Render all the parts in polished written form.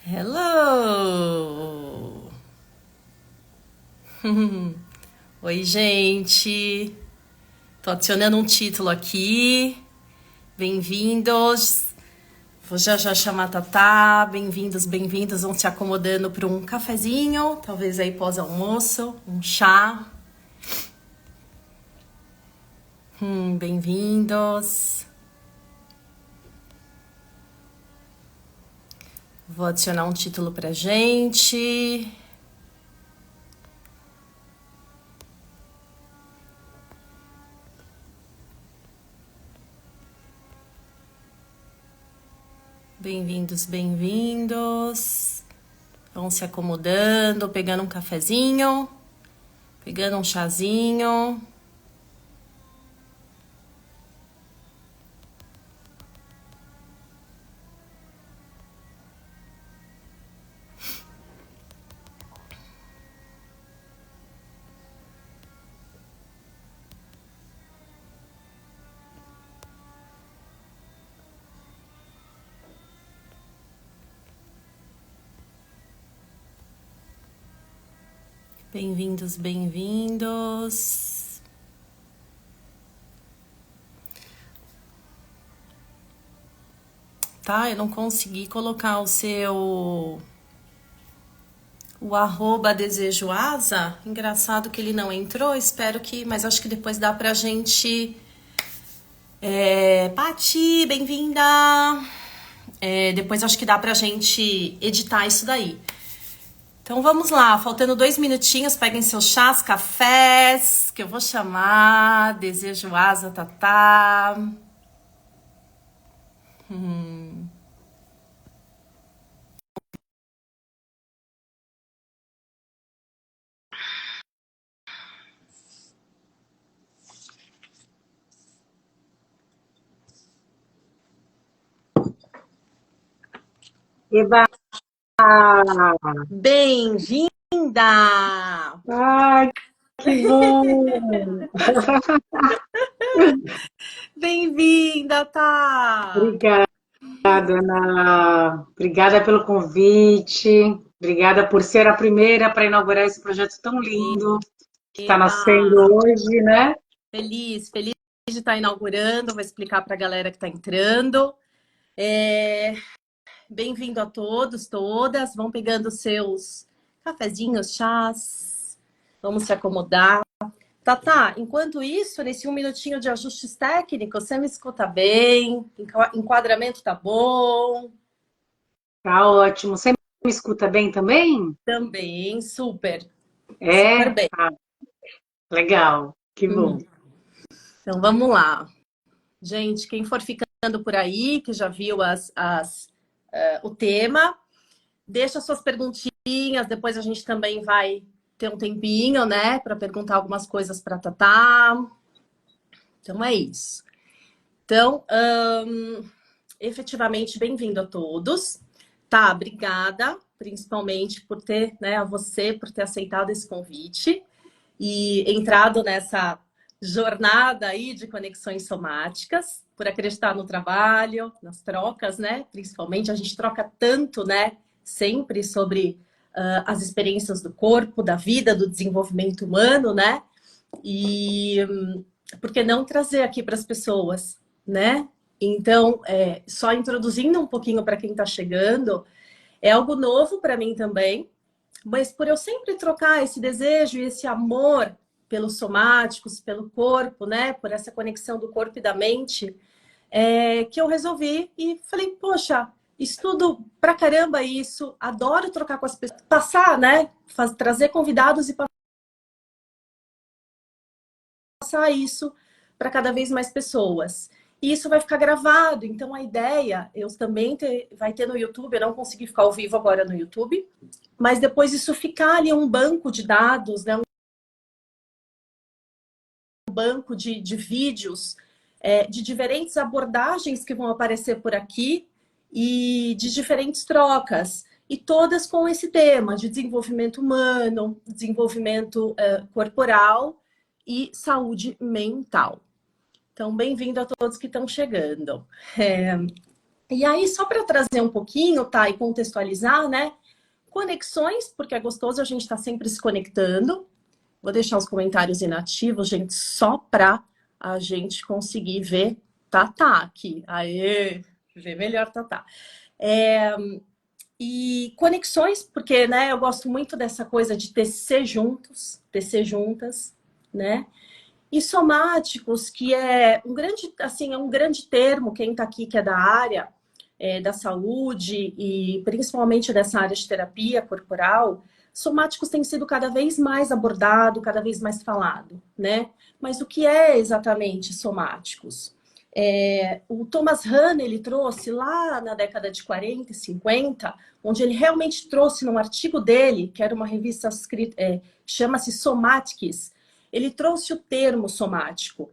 Hello! Oi, gente! Tô adicionando um título aqui. Bem-vindos! Vou já chamar a Tatá. Bem-vindos, bem-vindos. Vão se acomodando para um cafezinho, talvez aí pós-almoço, um chá. Bem-vindos. Vou adicionar um título pra gente. Bem-vindos, bem-vindos. Vão se acomodando, pegando um cafezinho, pegando um chazinho. Bem-vindos, bem-vindos. Tá, eu não consegui colocar o arroba desejo asa. Engraçado que ele não entrou, espero que, mas acho que depois dá pra gente. Pati, bem-vinda! Depois acho que dá pra gente editar isso daí. Então vamos lá, faltando 2 minutinhos, peguem seus chás, cafés, que eu vou chamar. Desejo asa, Tatá. Eba! Bem-vinda! Ai, que bom! Bem-vinda, Tá! Obrigada, Ana. Obrigada pelo convite. Obrigada por ser a primeira para inaugurar esse projeto tão lindo que está Eba! nascendo hoje, né? Feliz de estar inaugurando. Vou explicar para a galera que está entrando. É, Bem-vindo a todos, todas. Vão pegando seus cafezinhos, chás. Vamos se acomodar. Tatá, enquanto isso, nesse 1 minutinho de ajustes técnicos, você me escuta bem? Enquadramento tá bom? Tá ótimo. Você me escuta bem também? Também, super, super É? bem. Ah, legal. Que bom. Então vamos lá. Gente, quem for ficando por aí, que já viu o tema, deixa suas perguntinhas, depois a gente também vai ter um tempinho, né, para perguntar algumas coisas para Tatá. Então é isso. Então, efetivamente, bem-vindo a todos. Tá, obrigada, principalmente por ter, né, a você por ter aceitado esse convite e entrado nessa jornada aí de conexões somáticas, por acreditar no trabalho, nas trocas, né? Principalmente, a gente troca tanto, né? Sempre sobre as experiências do corpo, da vida, do desenvolvimento humano, né? E por que não trazer aqui para as pessoas, né? Então, só introduzindo um pouquinho para quem está chegando, é algo novo para mim também, mas por eu sempre trocar esse desejo e esse amor pelos somáticos, pelo corpo, né? Por essa conexão do corpo e da mente, que eu resolvi e falei, poxa, estudo pra caramba isso, adoro trocar com as pessoas, passar, né? Trazer convidados e passar isso para cada vez mais pessoas. E isso vai ficar gravado. Então a ideia, eu também vai ter no YouTube, eu não consegui ficar ao vivo agora no YouTube, mas depois isso ficar ali um banco de dados, né? Um banco de vídeos de diferentes abordagens que vão aparecer por aqui e de diferentes trocas. E todas com esse tema de desenvolvimento humano, desenvolvimento corporal e saúde mental. Então, bem-vindo a todos que estão chegando. E aí, só para trazer um pouquinho, tá, e contextualizar, né? Conexões, porque é gostoso a gente estar sempre se conectando. Vou deixar os comentários inativos, gente, só para a gente conseguir ver Tatá aqui. Aê, ver melhor Tatá. E conexões, porque, né, eu gosto muito dessa coisa de tecer juntos, tecer juntas, né? E somáticos, que é um grande, assim, é um grande termo, quem está aqui que é da área da saúde e principalmente dessa área de terapia corporal, somáticos tem sido cada vez mais abordado, cada vez mais falado, né? Mas o que é exatamente somáticos? O Thomas Hahn, ele trouxe lá na década de 40 e 50, onde ele realmente trouxe num artigo dele, que era uma revista chama-se Somatics, ele trouxe o termo somático,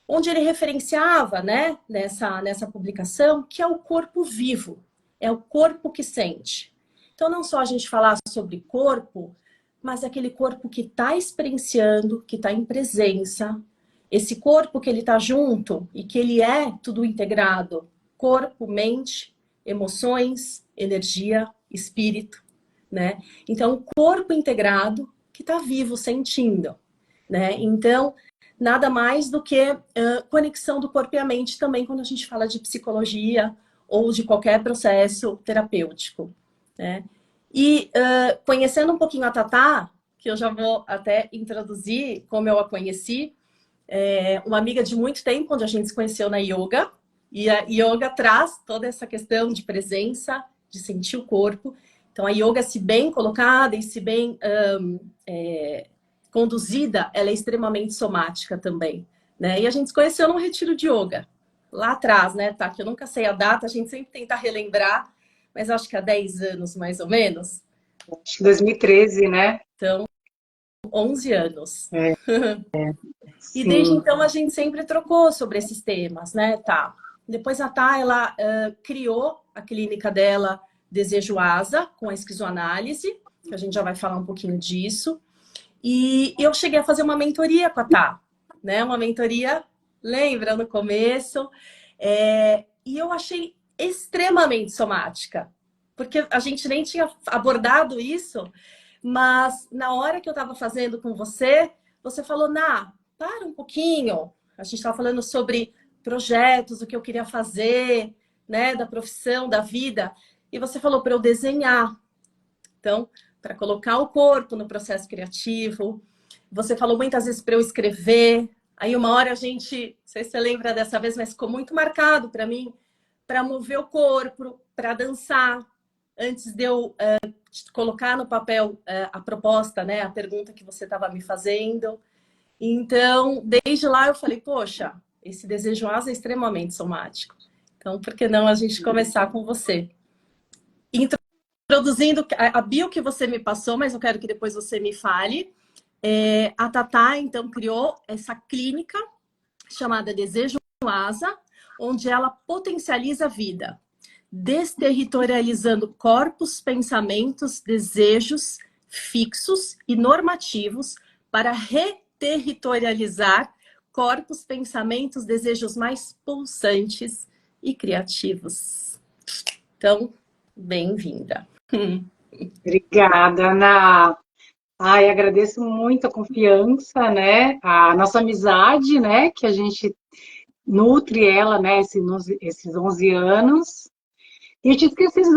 onde ele referenciava, né, nessa publicação, que é o corpo vivo, é o corpo que sente. Então, não só a gente falar sobre corpo, mas aquele corpo que está experienciando, que está em presença, esse corpo que ele está junto e que ele é tudo integrado, corpo, mente, emoções, energia, espírito, né? Então, o corpo integrado que está vivo, sentindo, né? Então, nada mais do que conexão do corpo e a mente também quando a gente fala de psicologia ou de qualquer processo terapêutico, né? E conhecendo um pouquinho a Tatá, que eu já vou até introduzir como eu a conheci, uma amiga de muito tempo, onde a gente se conheceu na yoga, e a yoga traz toda essa questão de presença, de sentir o corpo. Então, a yoga, se bem colocada e se bem conduzida, ela é extremamente somática também, né? E a gente se conheceu num retiro de yoga, lá atrás, né, tá? Que eu nunca sei a data, a gente sempre tenta relembrar, mas acho que há 10 anos, mais ou menos. Acho que 2013, né? Então, 11 anos. É, E desde sim. então a gente sempre trocou sobre esses temas, né, tá? Depois a Tá, ela criou a clínica dela Desejo Asa, com a esquizoanálise, que a gente já vai falar um pouquinho disso. E eu cheguei a fazer uma mentoria com a Tá, né? Uma mentoria, lembra, no começo. E eu achei extremamente somática, porque a gente nem tinha abordado isso, mas na hora que eu estava fazendo com você, você falou, Ná, para um pouquinho. A gente estava falando sobre projetos, o que eu queria fazer, né, da profissão, da vida. E você falou para eu desenhar. Então, para colocar o corpo no processo criativo. Você falou muitas vezes para eu escrever. Aí uma hora a gente, não sei se você lembra dessa vez, mas ficou muito marcado para mim, para mover o corpo, para dançar. Antes de eu colocar no papel a proposta, né, a pergunta que você estava me fazendo. Então, desde lá eu falei, poxa, esse desejo asa é extremamente somático. Então, por que não a gente começar com você? Introduzindo a bio que você me passou, mas eu quero que depois você me fale. A Tatá, então, criou essa clínica chamada Desejo Asa, onde ela potencializa a vida, desterritorializando corpos, pensamentos, desejos fixos e normativos para reterritorializar corpos, pensamentos, desejos mais pulsantes e criativos. Então, bem-vinda. Obrigada, Ana. Ai, agradeço muito a confiança, né? A nossa amizade, né? Que a gente nutre ela, né? Esses 11 anos. E eu tinha esquecido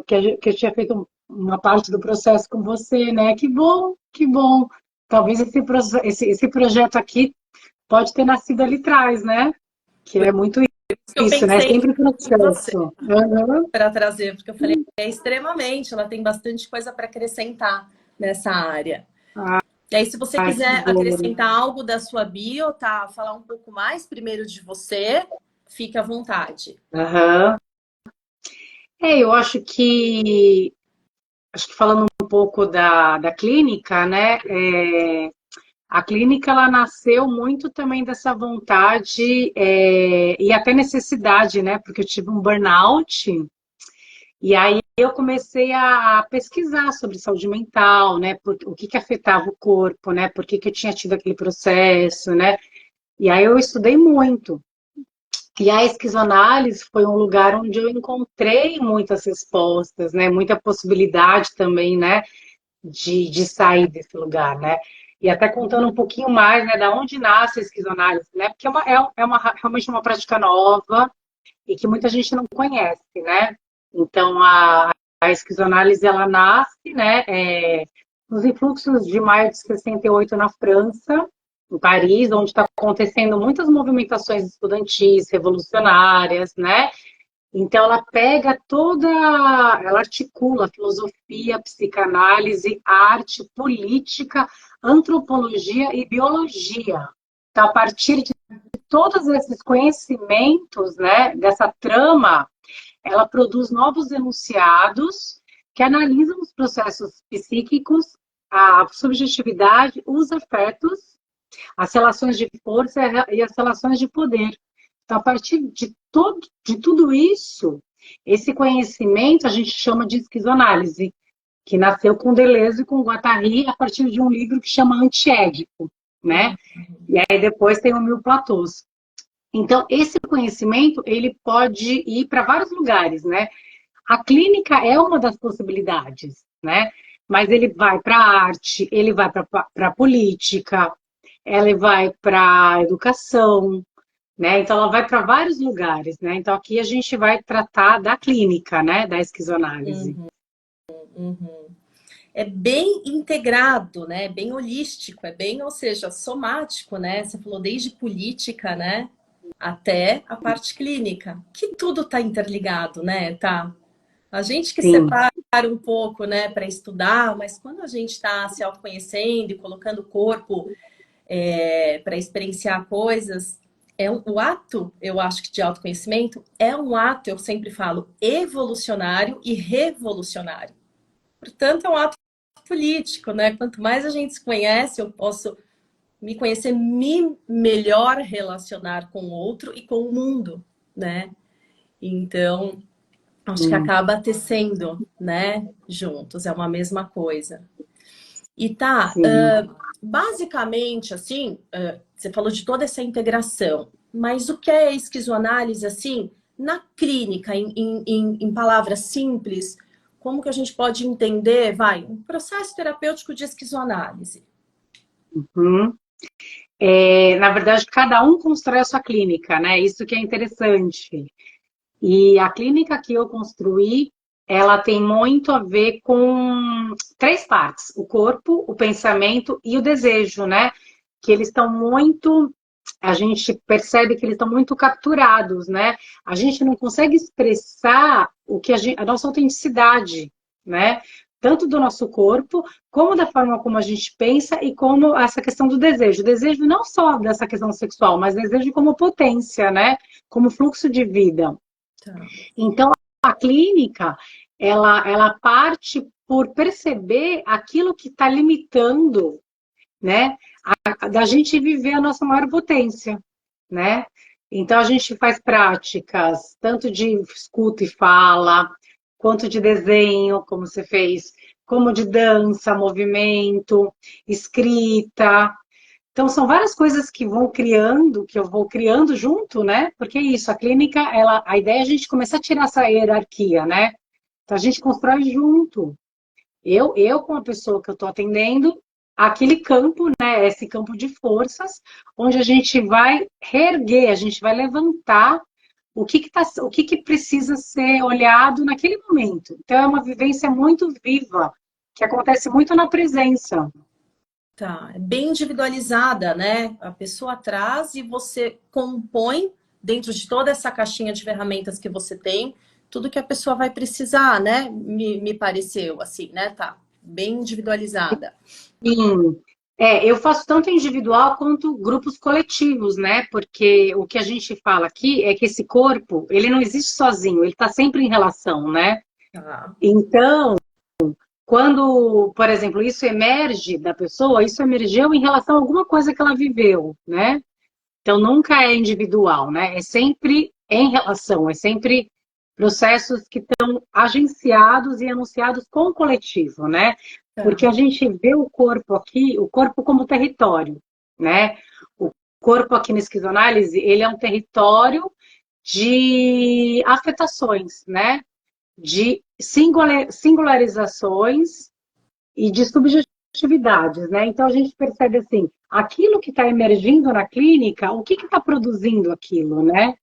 que eu tinha feito uma parte do processo com você, né? Que bom, que bom. Talvez esse projeto aqui pode ter nascido ali atrás, né? Que é muito Eu isso, né? pensei Sempre em você processo. Uhum. para trazer, porque eu falei, extremamente, ela tem bastante coisa para acrescentar nessa área. E aí, se você Ai, que quiser bom. acrescentar algo da sua bio, tá? Falar um pouco mais primeiro de você, fique à vontade. Aham. Eu acho que falando um pouco da clínica, né? A clínica ela nasceu muito também dessa vontade e até necessidade, né? Porque eu tive um burnout e aí eu comecei a pesquisar sobre saúde mental, né? O que afetava o corpo, né? Por que eu tinha tido aquele processo, né? E aí eu estudei muito. E a esquizoanálise foi um lugar onde eu encontrei muitas respostas, né? Muita possibilidade também, né? De sair desse lugar, né? E até contando um pouquinho mais, né? Da onde nasce a esquizoanálise, né? Porque realmente uma prática nova e que muita gente não conhece, né? Então, a esquizoanálise, ela nasce, né? Nos influxos de maio de 68 na França, em Paris, onde está acontecendo muitas movimentações estudantis, revolucionárias, né? Então, ela pega ela articula filosofia, psicanálise, arte, política, antropologia e biologia. Então, a partir de todos esses conhecimentos, né, dessa trama, ela produz novos enunciados que analisam os processos psíquicos, a subjetividade, os afetos, as relações de força e as relações de poder. Então, a partir de tudo isso, esse conhecimento a gente chama de esquizoanálise, que nasceu com Deleuze e com Guattari a partir de um livro que chama Antiédipo, né? E aí depois tem o Mil Platôs. Então, esse conhecimento, ele pode ir para vários lugares, né? A clínica é uma das possibilidades, né? Mas ele vai para a arte, ele vai para a política, ele vai para a educação, né? Então, ela vai para vários lugares, né? Então, aqui a gente vai tratar da clínica, né? Da esquizoanálise. Uhum. É bem integrado, né? Bem holístico, é bem, ou seja, somático, né? Você falou desde política, né? Até a parte clínica, que tudo está interligado, né? Tá? A gente que Sim. separa um pouco, né, para estudar, mas quando a gente está se autoconhecendo e colocando o corpo para experienciar coisas, o ato, eu acho que de autoconhecimento, é um ato, eu sempre falo, evolucionário e revolucionário. Portanto, é um ato político, né? Quanto mais a gente se conhece, eu posso me conhecer, me melhor relacionar com o outro e com o mundo, né? Então, acho que acaba tecendo, né? Juntos, é uma mesma coisa. E tá, basicamente, assim, você falou de toda essa integração, mas o que é esquizoanálise, assim, na clínica, em palavras simples, como que a gente pode entender, um processo terapêutico de esquizoanálise? Uhum. Na verdade, cada um constrói a sua clínica, né? Isso que é interessante. E a clínica que eu construí, ela tem muito a ver com três partes: o corpo, o pensamento e o desejo, né? Que eles estão muito, a gente percebe que eles estão muito capturados, né? A gente não consegue expressar a nossa autenticidade, né? Tanto do nosso corpo, como da forma como a gente pensa e como essa questão do desejo. O desejo não só dessa questão sexual, mas desejo como potência, né? Como fluxo de vida. Tá. Então, a clínica, ela parte por perceber aquilo que está limitando, né, da gente viver a nossa maior potência, né? Então, a gente faz práticas tanto de escuta e fala, quanto de desenho, como você fez, como de dança, movimento, escrita. Então, são várias coisas que vão criando, que eu vou criando junto, né? Porque é isso, a clínica, a ideia é a gente começar a tirar essa hierarquia, né? Então, a gente constrói junto. Eu com a pessoa que eu estou atendendo, aquele campo, né? Esse campo de forças, onde a gente vai reerguer, a gente vai levantar o que precisa ser olhado naquele momento. Então, é uma vivência muito viva, que acontece muito na presença. Tá, é bem individualizada, né? A pessoa traz e você compõe dentro de toda essa caixinha de ferramentas que você tem, tudo que a pessoa vai precisar, né? Me pareceu assim, né? Tá, bem individualizada. Sim. Eu faço tanto individual quanto grupos coletivos, né? Porque o que a gente fala aqui é que esse corpo, ele não existe sozinho, ele está sempre em relação, né? Tá. Então, quando, por exemplo, isso emerge da pessoa, isso emergiu em relação a alguma coisa que ela viveu, né? Então, nunca é individual, né? É sempre em relação, é sempre processos que estão agenciados e anunciados com o coletivo, né? Tá. Porque a gente vê o corpo aqui, o corpo como território, né? O corpo aqui na esquizoanálise, ele é um território de afetações, né? De singularizações e de subjetividades, né? Então a gente percebe assim, aquilo que está emergindo na clínica, o que está produzindo aquilo, né?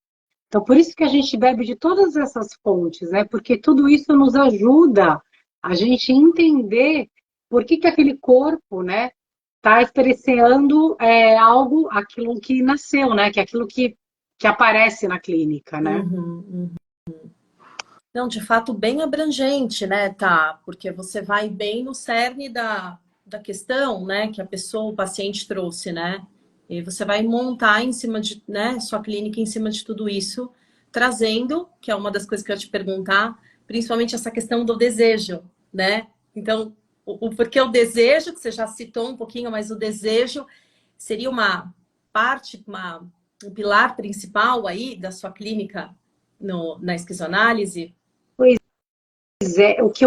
Então por isso que a gente bebe de todas essas fontes, né? Porque tudo isso nos ajuda a gente entender por que aquele corpo, né, está experienciando algo, aquilo que nasceu, né? Que é aquilo que aparece na clínica, né? Uhum, uhum. Não, de fato, bem abrangente, né, tá? Porque você vai bem no cerne da questão, né, que a pessoa, o paciente trouxe, né? E você vai montar em cima de, né, sua clínica em cima de tudo isso, trazendo, que é uma das coisas que eu ia te perguntar, principalmente essa questão do desejo, né? Então, o porquê o desejo, que você já citou um pouquinho, mas o desejo seria uma parte, um pilar principal aí da sua clínica na esquizoanálise? É, porque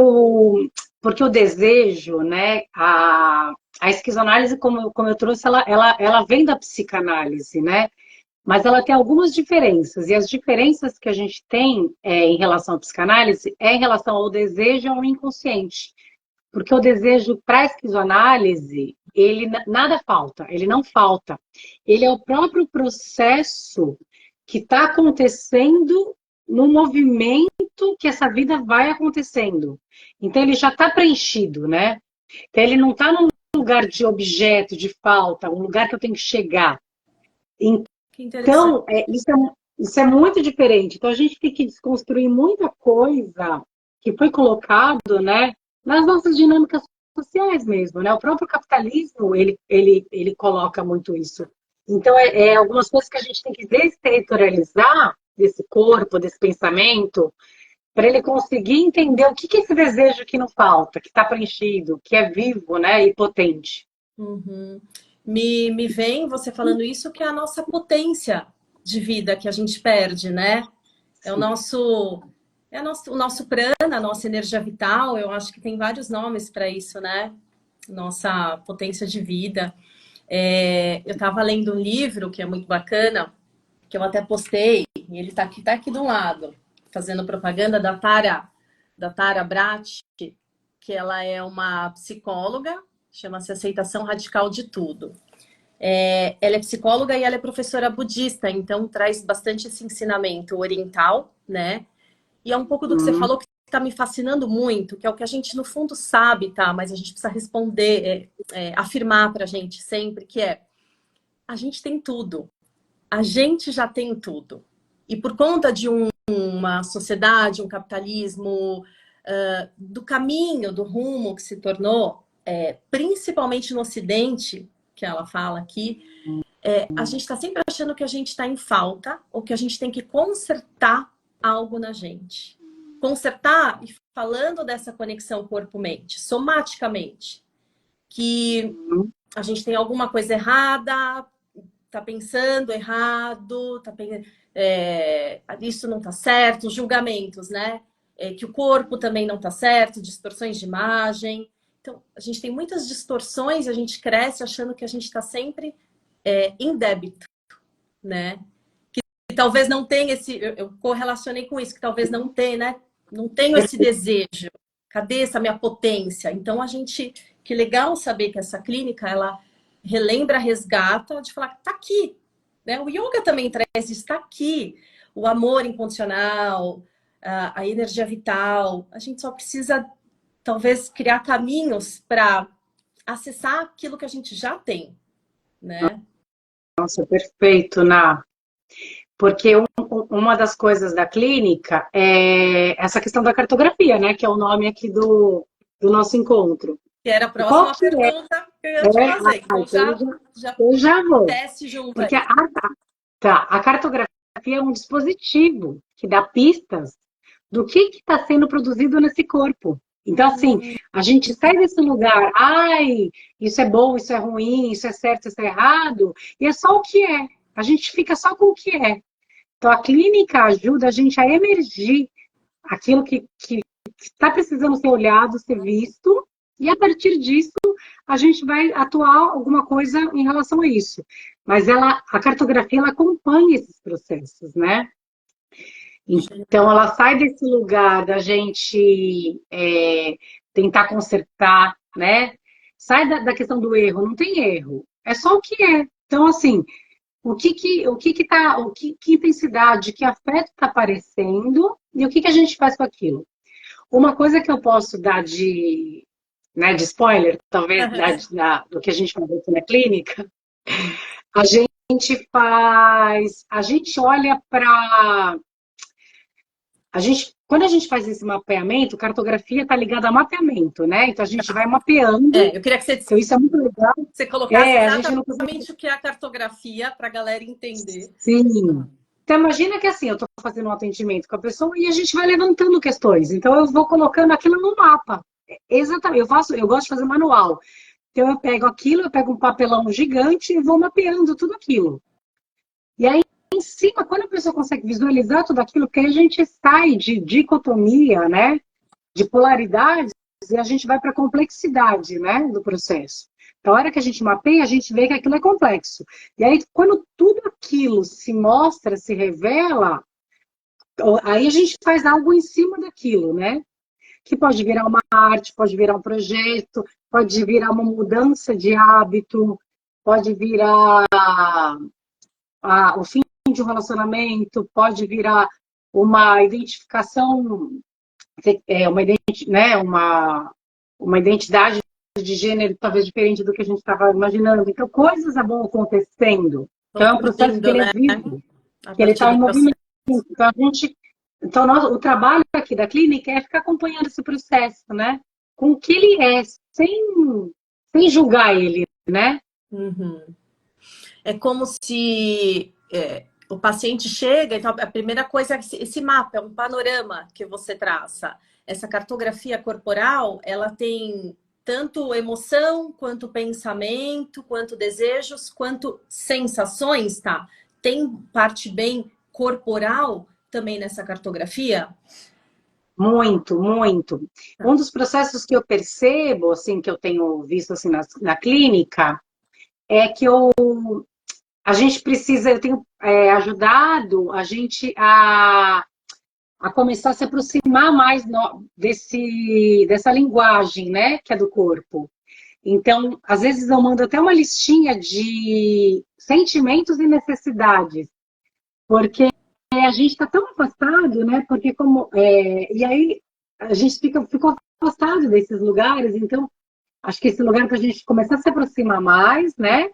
o desejo, né, a esquizoanálise, como eu trouxe, ela vem da psicanálise, né, mas ela tem algumas diferenças, e as diferenças que a gente tem em relação à psicanálise é em relação ao desejo e ao inconsciente, porque o desejo para a esquizoanálise, ele nada falta, ele não falta, ele é o próprio processo que está acontecendo no movimento que essa vida vai acontecendo. Então ele já está preenchido, né? Então ele não está num lugar de objeto, de falta, um lugar que eu tenho que chegar. Que interessante. Então, isso é muito diferente. Então a gente tem que desconstruir muita coisa que foi colocado, né, nas nossas dinâmicas sociais mesmo, né? O próprio capitalismo, ele coloca muito isso. Então, algumas coisas que a gente tem que desterritorializar desse corpo, desse pensamento, para ele conseguir entender o que é esse desejo que não falta, que está preenchido, que é vivo, né, e potente. Uhum. Me vem você falando isso, que é a nossa potência de vida que a gente perde, né? É o nosso prana, a nossa energia vital. Eu acho que tem vários nomes para isso, né? Nossa potência de vida. Eu estava lendo um livro que é muito bacana, que eu até postei, e ele está tá aqui do lado, fazendo propaganda da Tara Brach, que ela é uma psicóloga, chama-se Aceitação Radical de Tudo. Ela é psicóloga e ela é professora budista, então traz bastante esse ensinamento oriental, né? E é um pouco do que você falou que está me fascinando muito, que é o que a gente no fundo sabe, tá? Mas a gente precisa responder, afirmar para a gente sempre, que é: a gente tem tudo, a gente já tem tudo. E por conta de uma sociedade, um capitalismo, do caminho, do rumo que se tornou, principalmente no Ocidente, que ela fala aqui, a gente está sempre achando que a gente está em falta ou que a gente tem que consertar algo na gente. Consertar, e falando dessa conexão corpo-mente, somaticamente, que a gente tem alguma coisa errada, tá pensando errado, isso não tá certo, julgamentos, né? Que o corpo também não tá certo, distorções de imagem. Então, a gente tem muitas distorções e a gente cresce achando que a gente está sempre em débito, né? Que talvez não tenha esse... Eu correlacionei com isso, que talvez não tenha, né? Não tenho esse desejo. Cadê essa minha potência? Então, a gente... Que legal saber que essa clínica, ela relembra, resgata, de falar, tá aqui. Né? O yoga também traz isso, tá aqui. O amor incondicional, a energia vital. A gente só precisa, talvez, criar caminhos para acessar aquilo que a gente já tem, né? Nossa, perfeito, Ná. Porque uma das coisas da clínica é essa questão da cartografia, né? Que é o nome aqui do nosso encontro. Que era a E qual próxima que é? pergunta que eu ia te fazer. Então, já Eu já vou. desce junto Porque aí. a cartografia é um dispositivo que dá pistas do que está sendo produzido nesse corpo. Então, assim, a gente sai desse lugar, ai, isso é bom, isso é ruim, isso é certo, isso é errado, e é só o que é. A gente fica só com o que é. Então, a clínica ajuda a gente a emergir aquilo que está precisando ser olhado, ser visto, e a partir disso a gente vai atuar alguma coisa em relação a isso. Mas a cartografia ela acompanha esses processos, né? Então, ela sai desse lugar da gente tentar consertar, né? Sai da questão do erro, não tem erro, é só o que é. Então, assim, que intensidade, que afeto está aparecendo e o que a gente faz com aquilo. Uma coisa que eu posso dar de spoiler, talvez, do que a gente faz aqui na clínica, a a gente olha para quando a gente faz esse mapeamento, cartografia está ligada a mapeamento, né? Então a gente vai mapeando. Eu queria que então isso é muito legal. você colocasse a gente não exatamente o que é a cartografia para a galera entender. Sim. Então imagina que assim, eu estou fazendo um atendimento com a pessoa e a gente vai levantando questões. Então eu vou colocando aquilo no mapa. Exatamente. Eu gosto de fazer manual. Então eu pego aquilo, eu pego um papelão gigante e vou mapeando tudo aquilo. E aí, em cima, quando a pessoa consegue visualizar tudo aquilo, porque a gente sai de dicotomia, né? De polaridades, e a gente vai para a complexidade, né? Do processo. Então, a hora que a gente mapeia, a gente vê que aquilo é complexo. E aí, quando tudo aquilo se mostra, se revela, aí a gente faz algo em cima daquilo, né? Que pode virar uma arte, pode virar um projeto, pode virar uma mudança de hábito, pode virar o fim de um relacionamento, pode virar uma identificação, uma identidade de gênero talvez diferente do que a gente estava imaginando. Então, coisas vão acontecendo. Então, é um processo que ele é vivo, que ele está em movimento. Então, o trabalho aqui da clínica é ficar acompanhando esse processo, né? Com o que ele é, sem julgar ele, né? Uhum. É como se o paciente chega, então a primeira coisa é esse mapa, é um panorama que você traça. Essa cartografia corporal, ela tem tanto emoção, quanto pensamento, quanto desejos, quanto sensações, tá? Tem parte bem corporal também nessa cartografia? Muito, muito. Um dos processos que eu percebo, assim, que eu tenho visto assim, na clínica, é que a gente precisa, eu tenho ajudado a gente a começar a se aproximar mais dessa linguagem, né, que é do corpo. Então, às vezes eu mando até uma listinha de sentimentos e necessidades, porque a gente está tão afastado, né? Porque e aí a gente ficou afastado desses lugares, então acho que esse lugar para a gente começar a se aproximar mais, né?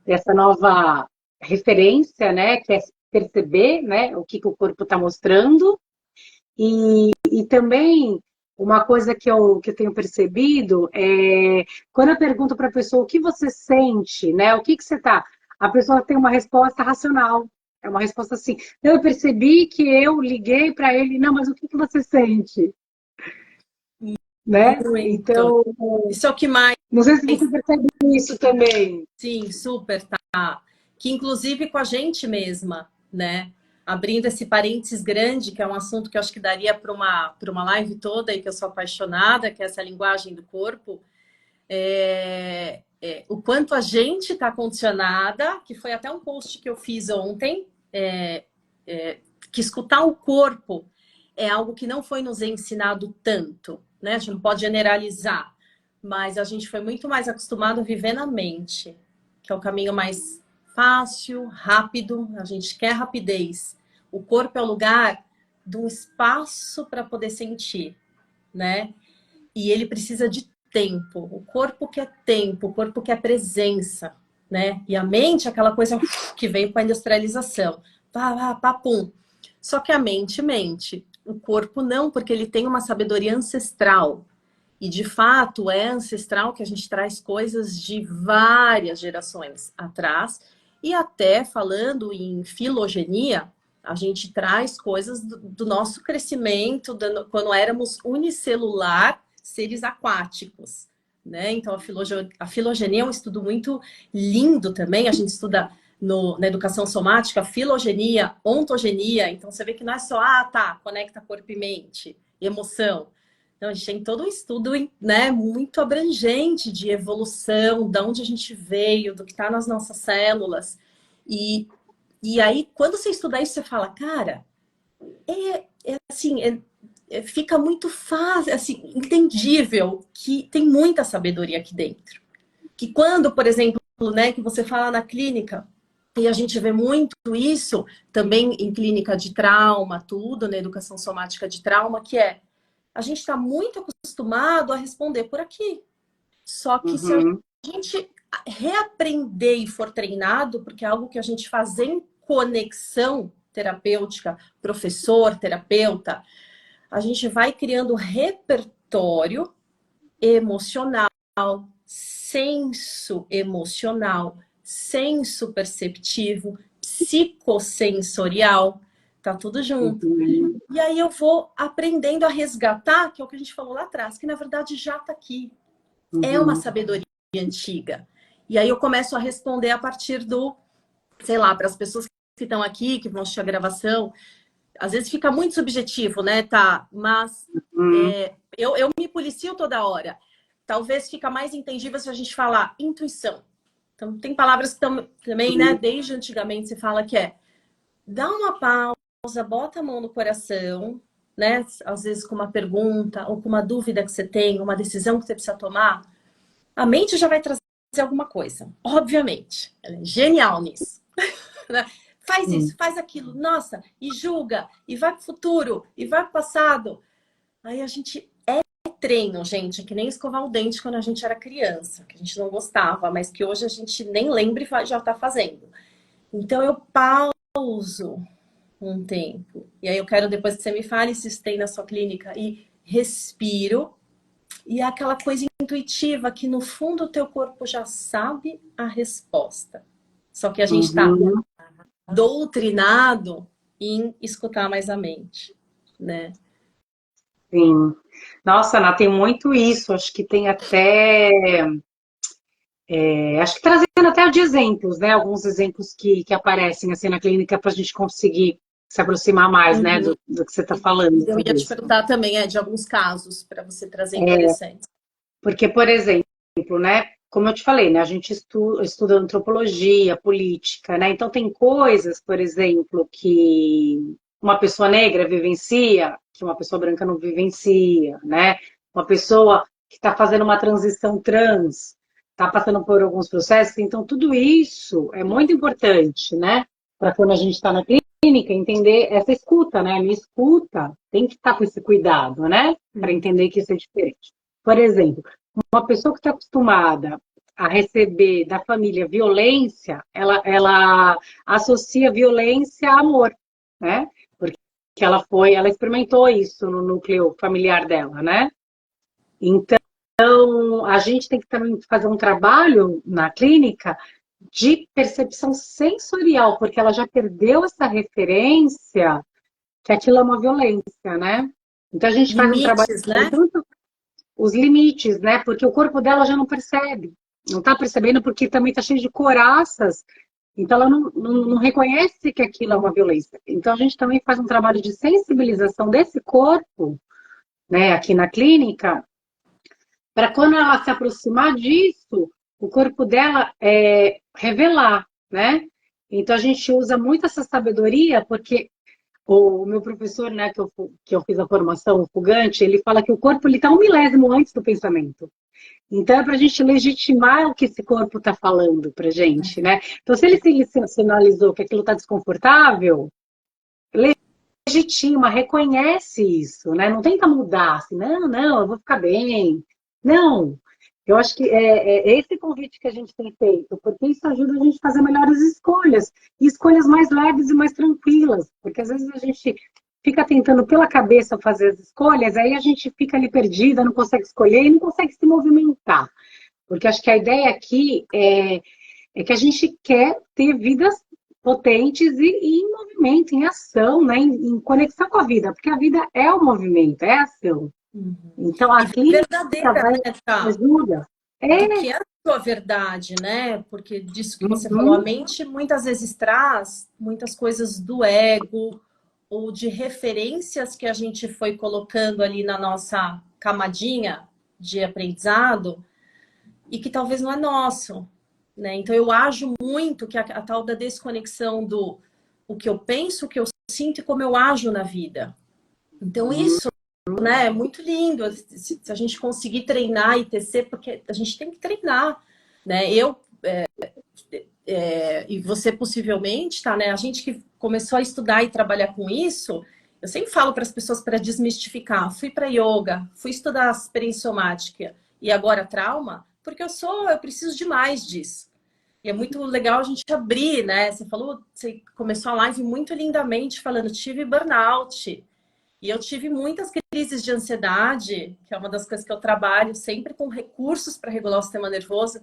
Dessa nova referência, né? Que é perceber, né? O que o corpo está mostrando. E também uma coisa que eu tenho percebido é quando eu pergunto para a pessoa o que você sente, né? O que você está? A pessoa tem uma resposta racional. É uma resposta assim. Eu percebi que eu liguei para ele. Não, mas o que você sente? Né? Muito. Então, isso é o que mais... Não sei se você percebe isso também. Sim, super, tá. Que inclusive com a gente mesma, né? Abrindo esse parênteses grande, que é um assunto que eu acho que daria para uma live toda e que eu sou apaixonada, que é essa linguagem do corpo. O quanto a gente está condicionada, que foi até um post que eu fiz ontem, que escutar o corpo é algo que não foi nos ensinado tanto, né? A gente não pode generalizar, mas a gente foi muito mais acostumado a viver na mente, que é o caminho mais fácil, rápido, a gente quer rapidez. O corpo é o lugar do espaço para poder sentir, né? E ele precisa de tempo. O corpo quer tempo, o corpo quer presença, né? E a mente é aquela coisa que veio com a industrialização. Pá, pá, pum. Só que a mente mente. O corpo não, porque ele tem uma sabedoria ancestral. E, de fato, é ancestral que a gente traz coisas de várias gerações atrás. E até falando em filogenia, a gente traz coisas do nosso crescimento, quando éramos unicelular, seres aquáticos, né? Então, a filogenia é um estudo muito lindo também. A gente estuda na educação somática, filogenia, ontogenia. Então, você vê que não é só, conecta corpo e mente, emoção. Então, a gente tem todo um estudo, né, muito abrangente de evolução, de onde a gente veio, do que está nas nossas células. E aí, quando você estuda isso, você fala, cara, assim, fica muito fácil, assim, entendível que tem muita sabedoria aqui dentro. Que quando, por exemplo, né, que você fala na clínica, e a gente vê muito isso também em clínica de trauma, tudo, na educação somática de trauma, que é a gente está muito acostumado a responder por aqui. Só que se a Uhum, gente reaprender e for treinado, porque é algo que a gente faz em conexão terapêutica, professor, terapeuta, a gente vai criando repertório emocional, senso emocional, senso perceptivo, psicossensorial, tá tudo junto. uhum, E aí eu vou aprendendo a resgatar, que é o que a gente falou lá atrás, que na verdade já está aqui. É uma uhum, sabedoria antiga. E aí eu começo a responder a partir do, sei lá, para as pessoas que estão aqui, que vão assistir a gravação, às vezes fica muito subjetivo, né, tá? Mas uhum, eu me policio toda hora. Talvez fica mais entendível se a gente falar intuição. Então, tem palavras que também, né, uhum, desde antigamente se fala que é dá uma pausa, bota a mão no coração, né? Às vezes com uma pergunta ou com uma dúvida que você tem, uma decisão que você precisa tomar, a mente já vai trazer alguma coisa. Obviamente. Ela é genial nisso. Né? Faz uhum. isso, faz aquilo, nossa, e julga, e vai pro futuro, e vai pro passado. Aí a gente treino, gente, é que nem escovar o dente quando a gente era criança, que a gente não gostava, mas que hoje a gente nem lembra e já tá fazendo. Então eu pauso um tempo. E aí eu quero depois que você me fale se isso tem na sua clínica e respiro. E é aquela coisa intuitiva que no fundo o teu corpo já sabe a resposta. Só que a gente está Uhum. doutrinado em escutar mais a mente, né? Sim. Nossa, Ana, tem muito isso. Acho que tem até. Acho que trazendo até de exemplos, né? Alguns exemplos que aparecem assim na clínica para a gente conseguir se aproximar mais, né, Uhum. do que você está falando, Eu ia te talvez. perguntar também, de alguns casos para você trazer interessantes. Porque, por exemplo, né? Como eu te falei, né? A gente estuda antropologia, política, né? Então tem coisas, por exemplo, que uma pessoa negra vivencia, que uma pessoa branca não vivencia, né? Uma pessoa que está fazendo uma transição trans, está passando por alguns processos. Então tudo isso é muito importante, né? Para quando a gente está na clínica entender essa escuta, né? A minha escuta tem que estar com esse cuidado, né? Para entender que isso é diferente. Por exemplo, uma pessoa que está acostumada a receber da família violência, ela associa violência a amor, né? Porque ela experimentou isso no núcleo familiar dela, né? Então, a gente tem que também fazer um trabalho na clínica de percepção sensorial, porque ela já perdeu essa referência que aquilo é uma violência, né? Então a gente faz um trabalho Limites, né? tanto os limites, né? Porque o corpo dela já não percebe. Não está percebendo porque também está cheio de coraças. Então ela não reconhece que aquilo é uma violência. Então a gente também faz um trabalho de sensibilização desse corpo, né, aqui na clínica, para quando ela se aproximar disso, o corpo dela revelar, né? Então a gente usa muito essa sabedoria porque o meu professor, né, que eu fiz a formação, o Fugante, ele fala que o corpo está um milésimo antes do pensamento. Então é para a gente legitimar o que esse corpo está falando para gente, né? Então se ele sinalizou que aquilo está desconfortável, legitima, reconhece isso, né? Não tenta mudar, assim, não, eu vou ficar bem. Não, eu acho que é esse convite que a gente tem feito, porque isso ajuda a gente a fazer melhores escolhas, e escolhas mais leves e mais tranquilas, porque às vezes a gente fica tentando pela cabeça fazer as escolhas, aí a gente fica ali perdida, não consegue escolher e não consegue se movimentar. Porque acho que a ideia aqui é que a gente quer ter vidas potentes e em movimento, em ação, né? Em conexão com a vida, porque a vida é o movimento, é a ação. Uhum. Então, E a clínica verdadeira, vai né, Tá? ajuda. Do É. que é a sua verdade, né? Porque disso que você falou, a Uhum, mente muitas vezes traz muitas coisas do ego ou de referências que a gente foi colocando ali na nossa camadinha de aprendizado e que talvez não é nosso, né? Então eu ajo muito que a tal da desconexão do o que eu penso, o que eu sinto e como eu ajo na vida. Então, isso, né, é muito lindo. Se a gente conseguir treinar e tecer, porque a gente tem que treinar, né? E você possivelmente, tá, né? A gente que começou a estudar e trabalhar com isso, eu sempre falo para as pessoas para desmistificar. Fui para yoga, fui estudar experienciomática e agora trauma, porque eu preciso de mais disso. E é muito legal a gente abrir, né? Você falou, você começou a live muito lindamente falando, tive burnout. E eu tive muitas crises de ansiedade, que é uma das coisas que eu trabalho, sempre com recursos para regular o sistema nervoso.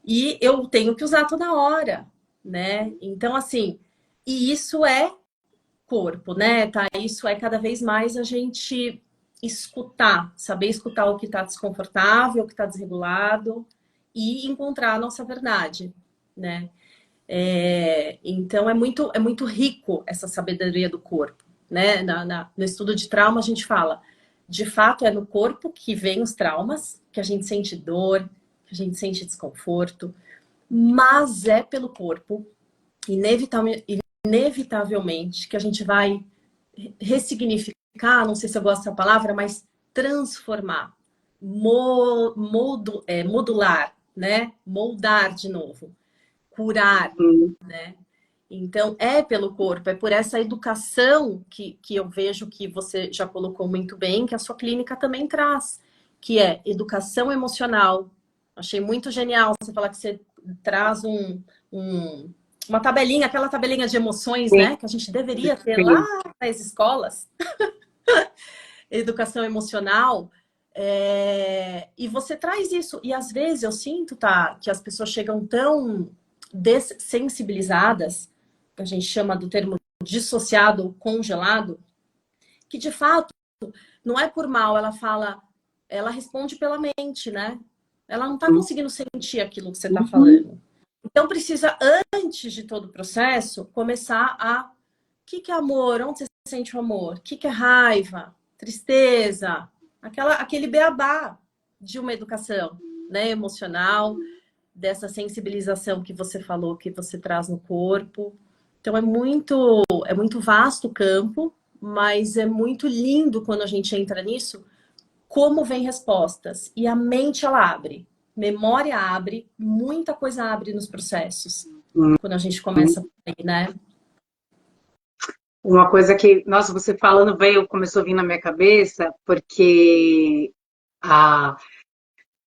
E eu tenho que usar toda hora, né? Então, assim, e isso é corpo, né? Tá? Isso é cada vez mais a gente escutar, saber escutar o que está desconfortável, o que está desregulado e encontrar a nossa verdade, né? Então, é muito rico essa sabedoria do corpo, né? No estudo de trauma, a gente fala, de fato, é no corpo que vem os traumas, que a gente sente dor, que a gente sente desconforto, mas é pelo corpo, inevitavelmente, que a gente vai ressignificar, não sei se eu gosto dessa palavra, mas transformar, modular, né? Moldar de novo, curar, né? Então, é pelo corpo, é por essa educação que eu vejo que você já colocou muito bem, que a sua clínica também traz, que é educação emocional. Achei muito genial você falar que você traz uma tabelinha, aquela tabelinha de emoções, Sim, né? Que a gente deveria ter lá sim. nas escolas. Educação emocional. E você traz isso. E às vezes eu sinto, tá, que as pessoas chegam tão dessensibilizadas, que a gente chama do termo dissociado ou congelado, que de fato não é por mal, ela fala, ela responde pela mente, né? Ela não tá conseguindo sentir aquilo que você tá falando. Então precisa, antes de todo o processo, começar a... O que é amor? Onde você sente o amor? O que é raiva? Tristeza? Aquele beabá de uma educação, né, emocional, dessa sensibilização que você falou, que você traz no corpo. Então é muito vasto o campo, mas é muito lindo quando a gente entra nisso, como vem respostas. E a mente, ela abre. Memória abre, muita coisa abre nos processos. Quando a gente começa por aí, né? Uma coisa que, nossa, você falando veio, começou a vir na minha cabeça, porque a,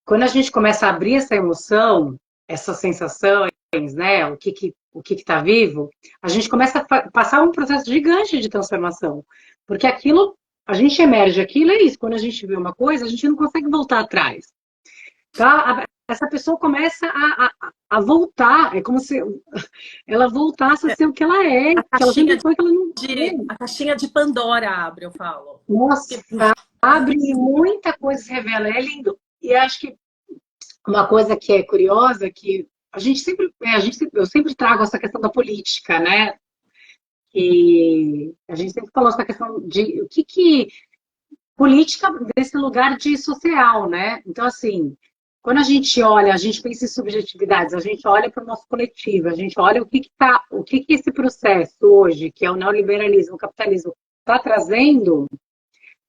quando a gente começa a abrir essa emoção, essas sensações, né, o que está vivo, a gente começa a passar um processo gigante de transformação, porque aquilo, a gente emerge aquilo, é isso, quando a gente vê uma coisa, a gente não consegue voltar atrás. Tá? Essa pessoa começa a voltar, é como se ela voltasse a ser o que ela é, A que ela caixinha sempre foi, que ela não é. a caixinha de Pandora abre, eu falo. Nossa, abre e muita coisa se revela, é lindo. E acho que uma coisa que é curiosa, que eu sempre trago essa questão da política, né? E a gente sempre falou essa questão de política desse lugar de social, né? Então, assim, quando a gente olha, a gente pensa em subjetividades, a gente olha para o nosso coletivo, a gente olha o que esse processo hoje, que é o neoliberalismo, o capitalismo, está trazendo,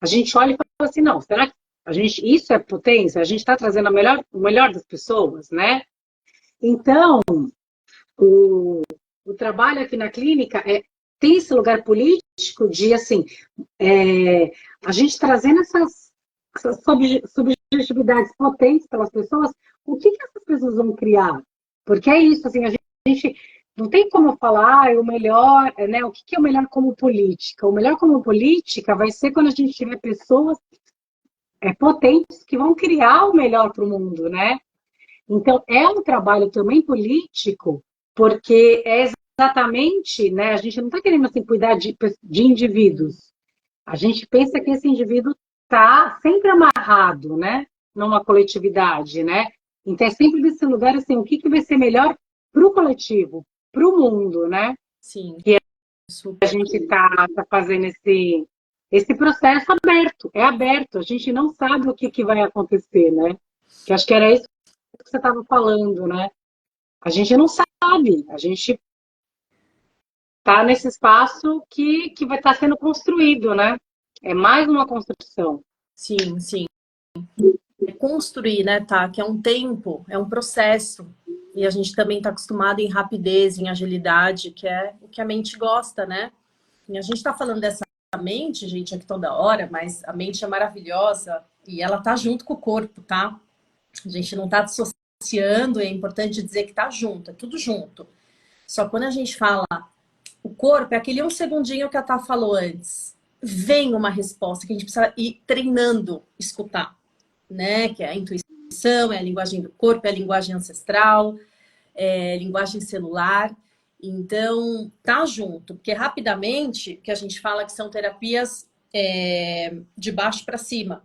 a gente olha e fala assim, não, será que isso é potência? A gente está trazendo o melhor das pessoas, né? Então, o trabalho aqui na clínica tem esse lugar político de, assim, a gente trazendo essas subjetividades potentes pelas pessoas, o que essas pessoas vão criar? Porque é isso, assim, a gente não tem como falar o melhor, né? O que é o melhor como política? O melhor como política vai ser quando a gente tiver pessoas potentes que vão criar o melhor para o mundo, né? Então, é um trabalho também político, porque é exatamente, né? A gente não está querendo assim, cuidar de indivíduos. A gente pensa que esse indivíduo está sempre amarrado, né? Numa coletividade, né? Então, é sempre desse lugar, assim, o que vai ser melhor para o coletivo, para o mundo, né? Sim. Que a Super. gente está fazendo esse processo aberto, é aberto, a gente não sabe o que vai acontecer, né? Que acho que era isso que você estava falando, né? A gente não sabe, a gente tá nesse espaço que vai estar sendo construído, né? É mais uma construção. Sim, sim. É construir, né, tá? Que é um tempo, é um processo. E a gente também está acostumado em rapidez, em agilidade, que é o que a mente gosta, né? E a gente está falando dessa mente, gente, aqui toda hora, mas a mente é maravilhosa e ela tá junto com o corpo, tá? A gente não tá dissociando, é importante dizer que tá junto, é tudo junto. Só quando a gente fala o corpo, é aquele um segundinho que a Tá falou antes. Vem uma resposta que a gente precisa ir treinando, escutar, né? Que é a intuição, é a linguagem do corpo, é a linguagem ancestral, é a linguagem celular. Então, tá junto, porque rapidamente, que a gente fala que são terapias de baixo para cima,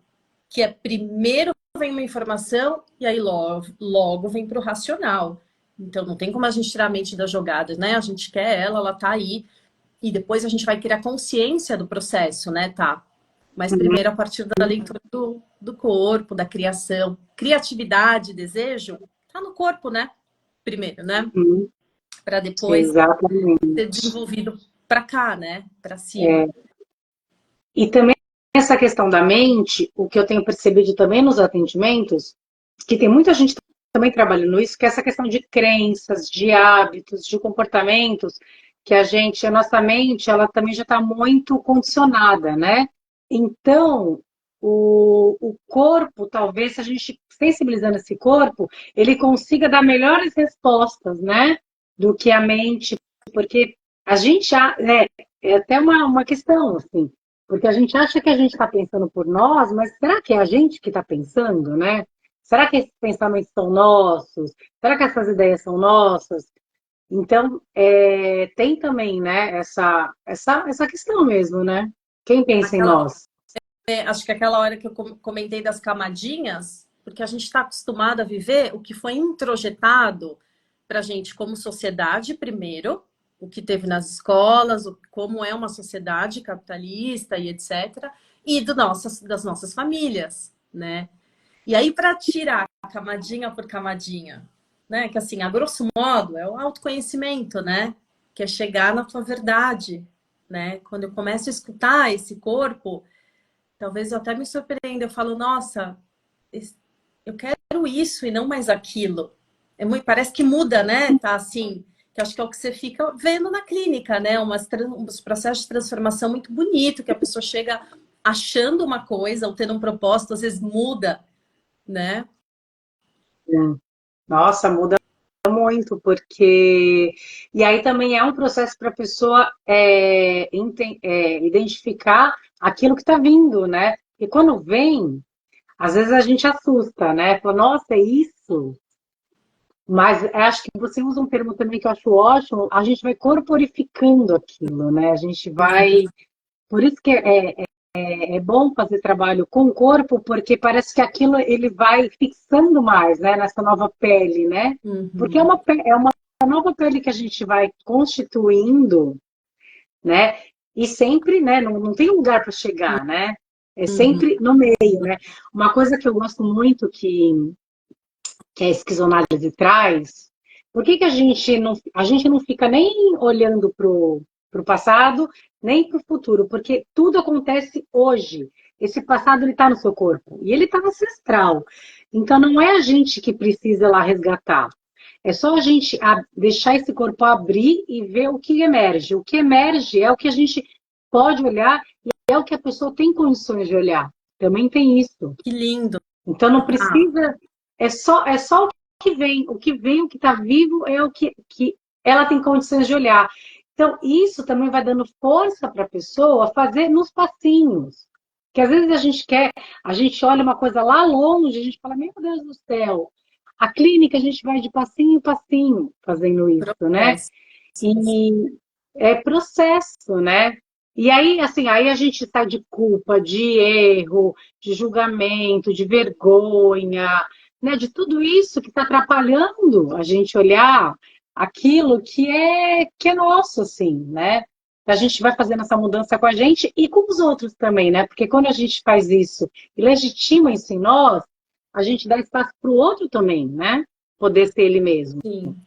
que é primeiro vem uma informação e aí logo vem para o racional. Então, não tem como a gente tirar a mente das jogadas, né? A gente quer ela tá aí. E depois a gente vai criar consciência do processo, né, tá? Mas primeiro a partir da leitura do corpo, da criação. Criatividade, desejo, tá no corpo, né? Primeiro, né? Uhum. Para depois Exatamente. ser desenvolvido para cá, né? Para cima. E também essa questão da mente, o que eu tenho percebido também nos atendimentos, que tem muita gente também trabalhando isso, que é essa questão de crenças, de hábitos, de comportamentos, que a nossa mente, ela também já está muito condicionada, né? Então, o corpo, talvez, se a gente sensibilizando esse corpo, ele consiga dar melhores respostas, né? Do que a mente, porque a gente já, é até uma questão, assim, porque a gente acha que a gente está pensando por nós, mas será que é a gente que está pensando, né? Será que esses pensamentos são nossos? Será que essas ideias são nossas? Então, tem também, né, essa questão mesmo, né? Quem pensa em Aquela, nós? acho que aquela hora que eu comentei das camadinhas, porque a gente está acostumado a viver o que foi introjetado para a gente como sociedade, primeiro, o que teve nas escolas, como é uma sociedade capitalista e etc., e das nossas famílias, né? E aí, para tirar camadinha por camadinha, né? Que assim, a grosso modo, é o autoconhecimento, né? Que é chegar na tua verdade, né? Quando eu começo a escutar esse corpo, talvez eu até me surpreenda. Eu falo, nossa, eu quero isso e não mais aquilo. Parece que muda, né? Tá assim, que acho que é o que você fica vendo na clínica, né? Uns processos de transformação muito bonito, que a pessoa chega achando uma coisa ou tendo um propósito, às vezes muda, né? Nossa, muda muito, porque. E aí também é um processo para a pessoa identificar aquilo que está vindo, né? E quando vem, às vezes a gente assusta, né? Fala, nossa, é isso? Mas acho que você usa um termo também que eu acho ótimo, a gente vai corporificando aquilo, né? A gente vai. Por isso que é bom fazer trabalho com o corpo, porque parece que aquilo ele vai fixando mais, né? Nessa nova pele, né? Porque Uhum. é uma nova pele que a gente vai constituindo, né? E sempre, né? Não tem lugar para chegar, né? É Uhum. sempre no meio, né? Uma coisa que eu gosto muito que a esquizoanálise traz, por que a gente não fica nem olhando para o passado, nem para o futuro? Porque tudo acontece hoje. Esse passado ele está no seu corpo e ele está ancestral. Então não é a gente que precisa lá resgatar. É só a gente deixar esse corpo abrir e ver o que emerge. O que emerge é o que a gente pode olhar e é o que a pessoa tem condições de olhar. Também tem isso. Que lindo. Então não Ah, precisa, é só o que vem, o que está vivo é o que ela tem condições de olhar. Então isso também vai dando força para a pessoa fazer nos passinhos. Que às vezes a gente olha uma coisa lá longe, a gente fala, meu Deus do céu, a clínica a gente vai de passinho em passinho fazendo isso, né? processo. E é processo, né? E aí, assim, aí a gente está de culpa, de erro, de julgamento, de vergonha, né? De tudo isso que está atrapalhando a gente olhar aquilo que é nosso, assim, né? A gente vai fazendo essa mudança com a gente e com os outros também, né? Porque quando a gente faz isso e legitima isso em nós, a gente dá espaço para o outro também, né? Poder ser ele mesmo. Sim.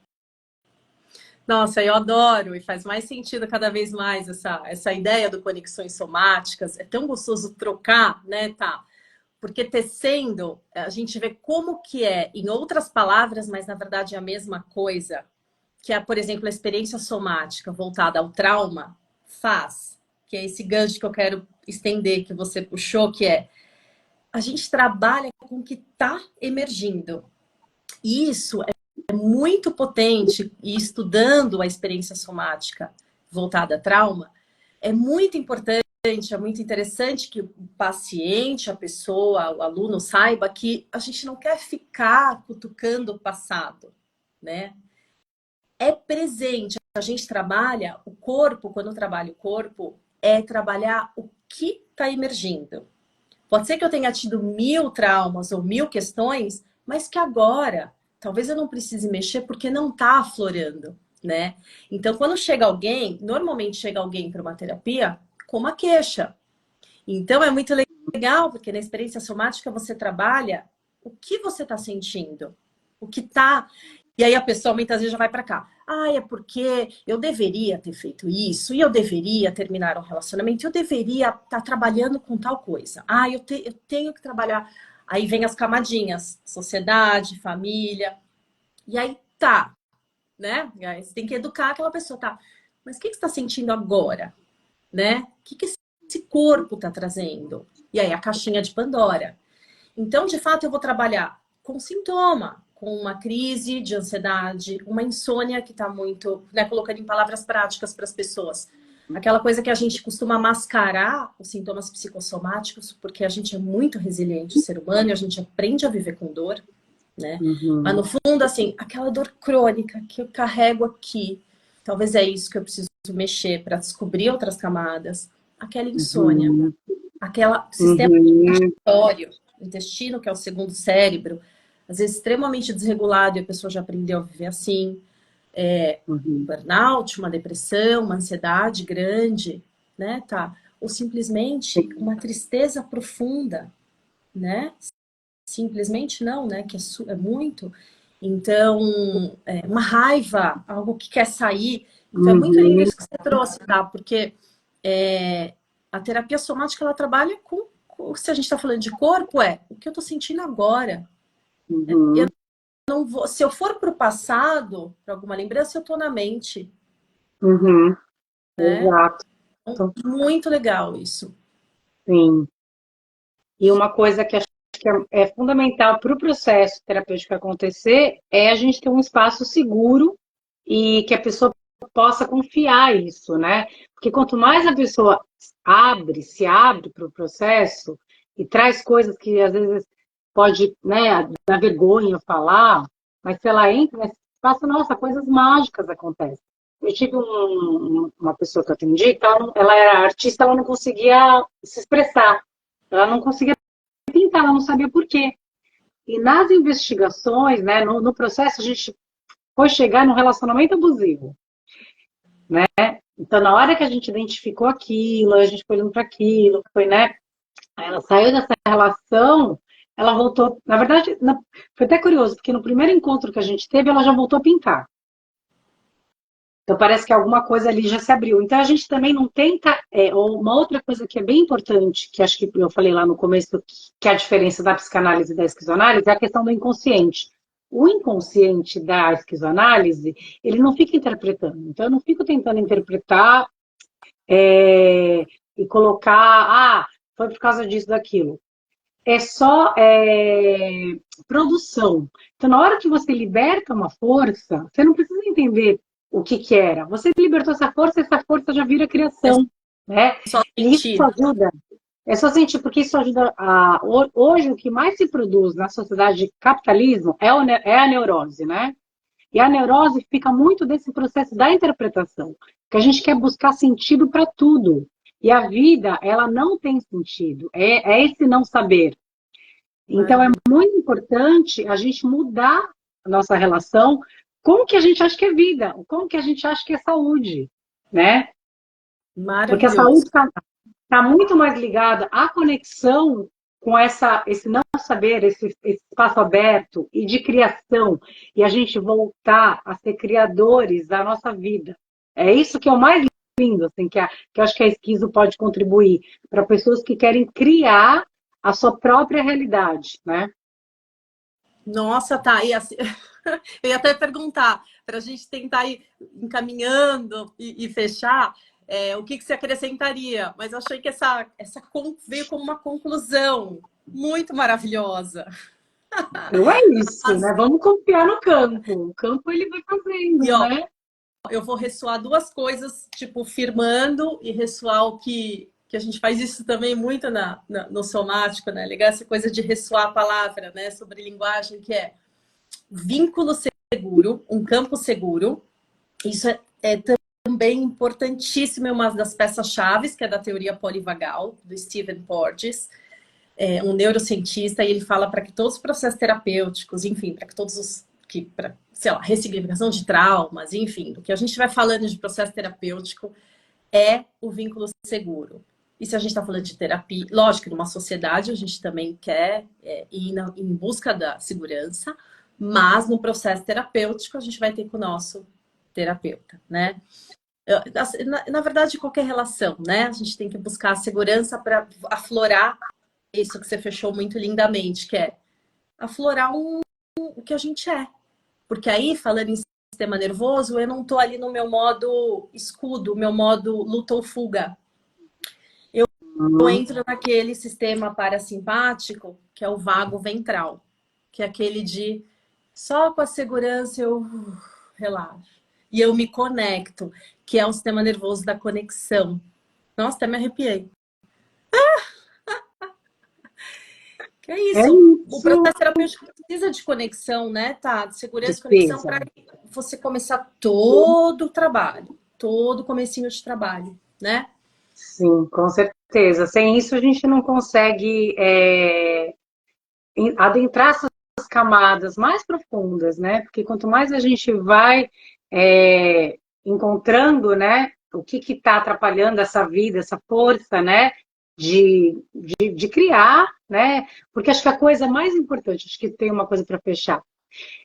Nossa, eu adoro e faz mais sentido cada vez mais essa ideia do conexões somáticas. É tão gostoso trocar, né, tá? Porque tecendo, a gente vê como que é, em outras palavras, mas na verdade é a mesma coisa, que é, por exemplo, a experiência somática voltada ao trauma, faz, que é esse gancho que eu quero estender, que você puxou, que é a gente trabalha com o que está emergindo. E isso é muito potente, e estudando a experiência somática voltada a trauma, é muito importante, é muito interessante que o paciente, a pessoa, o aluno saiba que a gente não quer ficar cutucando o passado, né? É presente. A gente trabalha o corpo, quando eu trabalho o corpo, é trabalhar o que está emergindo. Pode ser que eu tenha tido 1000 traumas ou 1000 questões, mas que agora talvez eu não precise mexer porque não está aflorando, né? Então, quando chega alguém, normalmente chega alguém para uma terapia com uma queixa. Então, é muito legal, porque na experiência somática você trabalha o que você está sentindo, o que está. E aí a pessoa muitas vezes já vai para cá. Ah, é porque eu deveria ter feito isso, e eu deveria terminar um relacionamento, eu deveria estar trabalhando com tal coisa. Ah, eu tenho que trabalhar. Aí vem as camadinhas, sociedade, família. E aí tá, né? E aí você tem que educar aquela pessoa, tá? Mas o que você está sentindo agora? Né? O que esse corpo está trazendo? E aí a caixinha de Pandora. Então, de fato, eu vou trabalhar com sintoma, com uma crise de ansiedade, uma insônia que está muito, né, colocando em palavras práticas para as pessoas. Aquela coisa que a gente costuma mascarar os sintomas psicossomáticos, porque a gente é muito resiliente, o ser humano, e a gente aprende a viver com dor, né? Mas no fundo, assim, aquela dor crônica que eu carrego aqui, talvez é isso que eu preciso mexer para descobrir outras camadas. Aquela insônia, aquele sistema respiratório, o intestino, que é o segundo cérebro, às vezes extremamente desregulado e a pessoa já aprendeu a viver assim. Um burnout, uma depressão, uma ansiedade grande, né, tá? Ou simplesmente uma tristeza profunda, né? Simplesmente não, né? Que é muito. Então, uma raiva, algo que quer sair. Então, é muito lindo isso que você trouxe, tá? Porque a terapia somática, ela trabalha se a gente está falando de corpo, o que eu estou sentindo agora. Eu não vou, se eu for para o passado, para alguma lembrança, eu estou na mente. Né? Exato. Então, muito legal isso. Sim. E uma coisa que acho que é fundamental para o processo terapêutico acontecer é a gente ter um espaço seguro e que a pessoa possa confiar isso, né? Porque quanto mais a pessoa se abre para o processo e traz coisas que às vezes pode, né, dar vergonha falar, mas se ela entra nesse espaço, nossa, coisas mágicas acontecem. Eu tive uma pessoa que eu atendi, que ela era artista, ela não conseguia se expressar, ela não conseguia pintar, ela não sabia por quê. E nas investigações, né, no processo, a gente foi chegar no relacionamento abusivo, né? Então, na hora que a gente identificou aquilo, a gente foi olhando para aquilo, foi, né? Ela saiu dessa relação, ela voltou. Na verdade, foi até curioso, porque no primeiro encontro que a gente teve, ela já voltou a pintar. Então, parece que alguma coisa ali já se abriu. Então, a gente também não tenta. Uma outra coisa que é bem importante, que acho que eu falei lá no começo, que é a diferença da psicanálise e da esquizoanálise, é a questão do inconsciente. O inconsciente da esquizoanálise, ele não fica interpretando. Então, eu não fico tentando interpretar e colocar, foi por causa disso, daquilo. É só produção. Então, na hora que você liberta uma força, você não precisa entender o que era. Você libertou essa força já vira criação. Né? Só e isso ajuda. É só sentir, porque isso ajuda a... Hoje, o que mais se produz na sociedade de capitalismo é a neurose, né? E a neurose fica muito desse processo da interpretação, que a gente quer buscar sentido para tudo. E a vida, ela não tem sentido. É esse não saber. Então, é muito importante a gente mudar a nossa relação com o que a gente acha que é vida, com o que a gente acha que é saúde, né? Maravilhoso. Porque a saúde está muito mais ligada à conexão com esse não saber, esse espaço aberto e de criação, e a gente voltar a ser criadores da nossa vida. É isso que é o mais lindo, assim, que eu acho que a Esquizo pode contribuir para pessoas que querem criar a sua própria realidade, né? Nossa, tá. E assim, eu ia até perguntar, para a gente tentar ir encaminhando e fechar, o que você acrescentaria? Mas eu achei que veio como uma conclusão muito maravilhosa. Então é isso, né? Vamos confiar no campo. O campo ele vai E fazendo, ó, né? eu vou ressoar duas coisas, tipo, firmando e ressoar o que a gente faz isso também muito no somático, né? Legal essa coisa de ressoar a palavra, né? Sobre linguagem, que é vínculo seguro, um campo seguro. Isso é também importantíssimo, é uma das peças-chave, que é da teoria polivagal, do Stephen Porges, um neurocientista, e ele fala para que todos os processos terapêuticos, enfim, para que todos os para, sei lá, ressignificação de traumas, enfim, do que a gente vai falando de processo terapêutico é o vínculo seguro. E se a gente está falando de terapia, lógico que numa sociedade a gente também quer ir em busca da segurança, mas no processo terapêutico a gente vai ter com o nosso terapeuta, né? Na verdade, qualquer relação, né? A gente tem que buscar a segurança para aflorar isso que você fechou muito lindamente, que é aflorar o que a gente é. Porque aí, falando em sistema nervoso, eu não estou ali no meu modo escudo, meu modo luta ou fuga. Eu entro naquele sistema parasimpático, que é o vago ventral, que é aquele de só com a segurança eu relaxo. E eu me conecto, que é o sistema nervoso da conexão. Nossa, até me arrepiei. Que é É isso. O isso. processo terapêutico precisa de conexão, né, tá? De segurança e conexão Precisa. para você começar todo o trabalho, todo o comecinho de trabalho, né? Sim, com certeza. Sem isso a gente não consegue adentrar essas camadas mais profundas, né? Porque quanto mais a gente vai encontrando, né, o que está atrapalhando essa vida, essa força, né, de criar, né? Porque acho que a coisa mais importante, acho que tem uma coisa para fechar.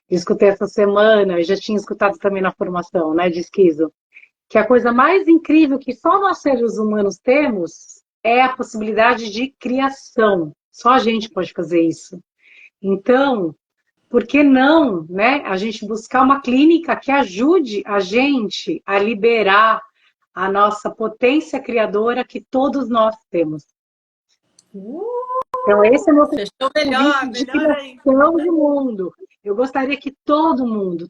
Eu escutei essa semana, eu já tinha escutado também na formação, né, de esquizo, que a coisa mais incrível que só nós seres humanos temos é a possibilidade de criação. Só a gente pode fazer isso. Então, por que não, né, a gente buscar uma clínica que ajude a gente a liberar a nossa potência criadora que todos nós temos? Então, esse é o meu Fechou convite melhor, de melhor aí. criação do mundo. Eu gostaria que todo mundo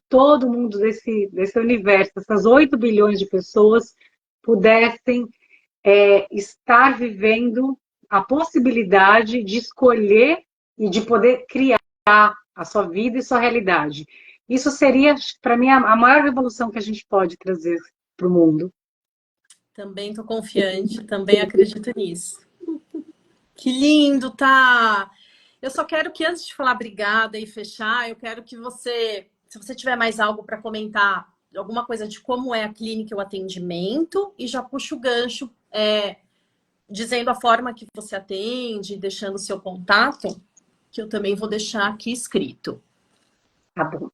desse universo, essas 8 bilhões de pessoas, pudessem estar vivendo a possibilidade de escolher e de poder criar a sua vida e sua realidade. Isso seria, para mim, a maior revolução que a gente pode trazer para o mundo. Também estou confiante, também acredito nisso. Que lindo, tá? Eu só quero que antes de falar obrigada e fechar, eu quero que você, se você tiver mais algo para comentar, alguma coisa de como é a clínica e o atendimento, e já puxa o gancho, dizendo a forma que você atende, deixando o seu contato, que eu também vou deixar aqui escrito. Tá bom.